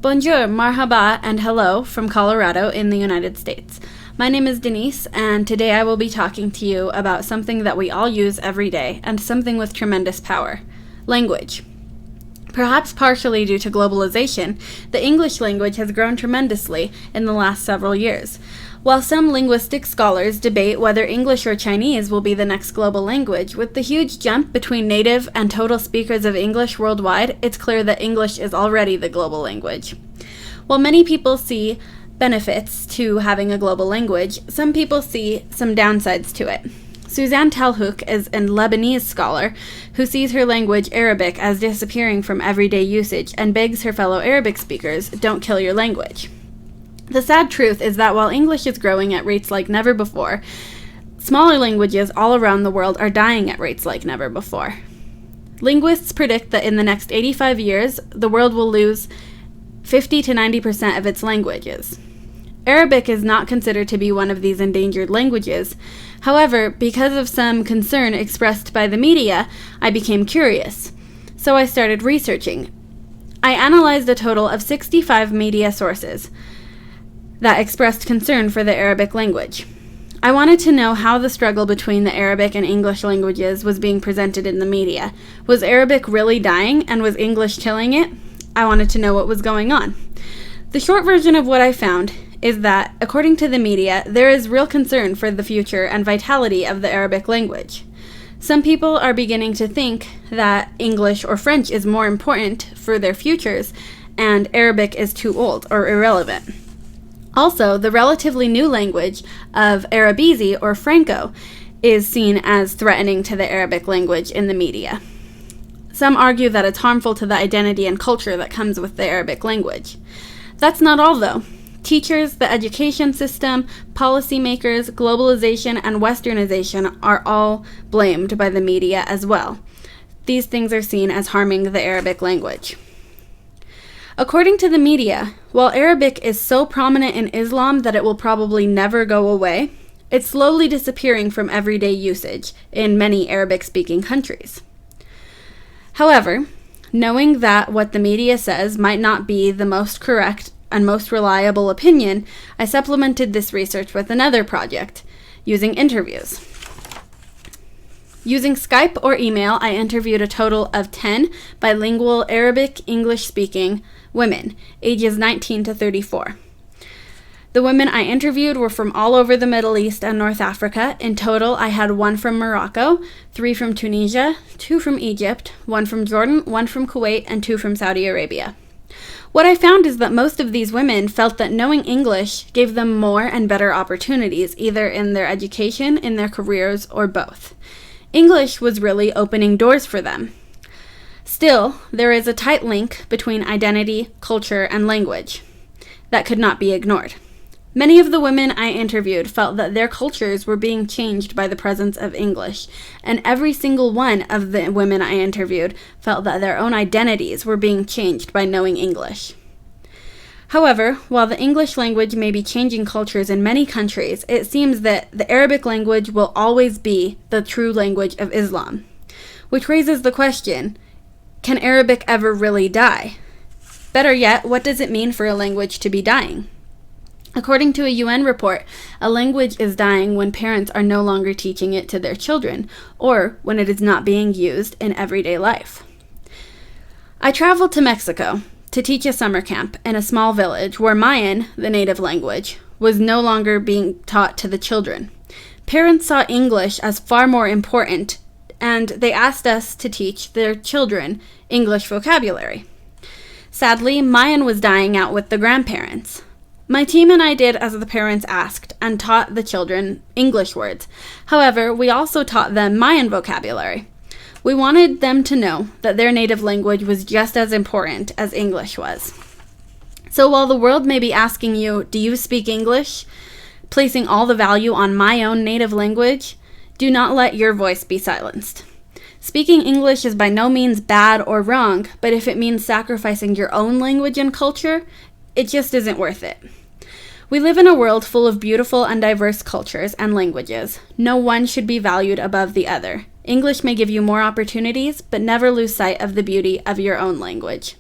Bonjour, marhaba, and hello from Colorado in the United States. My name is Denise, and today I will be talking to you about something that we all use every day, and something with tremendous power: language. Perhaps partially due to globalization, the English language has grown tremendously in the last several years. While some linguistic scholars debate whether English or Chinese will be the next global language, with the huge jump between native and total speakers of English worldwide, it's clear that English is already the global language. While many people see benefits to having a global language, some people see some downsides to it. Suzanne Telhouk is a Lebanese scholar who sees her language, Arabic, as disappearing from everyday usage and begs her fellow Arabic speakers, don't kill your language. The sad truth is that while English is growing at rates like never before, smaller languages all around the world are dying at rates like never before. Linguists predict that in the next 85 years, the world will lose 50 to 90% of its languages. Arabic is not considered to be one of these endangered languages. However, because of some concern expressed by the media, I became curious. So I started researching. I analyzed a total of 65 media sources that expressed concern for the Arabic language. I wanted to know how the struggle between the Arabic and English languages was being presented in the media. Was Arabic really dying, and was English killing it? I wanted to know what was going on. The short version of what I found is that, according to the media, there is real concern for the future and vitality of the Arabic language. Some people are beginning to think that English or French is more important for their futures, and Arabic is too old or irrelevant. Also, the relatively new language of Arabese or Franco is seen as threatening to the Arabic language in the media. Some argue that it's harmful to the identity and culture that comes with the Arabic language. That's not all, though. Teachers, the education system, policymakers, globalization, and westernization are all blamed by the media as well. These things are seen as harming the Arabic language. According to the media, while Arabic is so prominent in Islam that it will probably never go away, it's slowly disappearing from everyday usage in many Arabic-speaking countries. However, knowing that what the media says might not be the most correct and most reliable opinion, I supplemented this research with another project, using interviews. Using Skype or email, I interviewed a total of 10 bilingual Arabic English-speaking women, ages 19 to 34. The women I interviewed were from all over the Middle East and North Africa. In total, I had 1 from Morocco, 3 from Tunisia, 2 from Egypt, 1 from Jordan, 1 from Kuwait, and 2 from Saudi Arabia. What I found is that most of these women felt that knowing English gave them more and better opportunities, either in their education, in their careers, or both. English was really opening doors for them. Still, there is a tight link between identity, culture, and language that could not be ignored. Many of the women I interviewed felt that their cultures were being changed by the presence of English, and every single one of the women I interviewed felt that their own identities were being changed by knowing English. However, while the English language may be changing cultures in many countries, it seems that the Arabic language will always be the true language of Islam. Which raises the question, can Arabic ever really die? Better yet, what does it mean for a language to be dying? According to a UN report, a language is dying when parents are no longer teaching it to their children, or when it is not being used in everyday life. I traveled to Mexico to teach a summer camp in a small village where Mayan, the native language, was no longer being taught to the children. Parents saw English as far more important, and they asked us to teach their children English vocabulary. Sadly, Mayan was dying out with the grandparents. My team and I did as the parents asked and taught the children English words. However, we also taught them Mayan vocabulary. We wanted them to know that their native language was just as important as English was. So while the world may be asking you, do you speak English? Placing all the value on my own native language, do not let your voice be silenced. Speaking English is by no means bad or wrong, but if it means sacrificing your own language and culture, it just isn't worth it. We live in a world full of beautiful and diverse cultures and languages. No one should be valued above the other. English may give you more opportunities, but never lose sight of the beauty of your own language.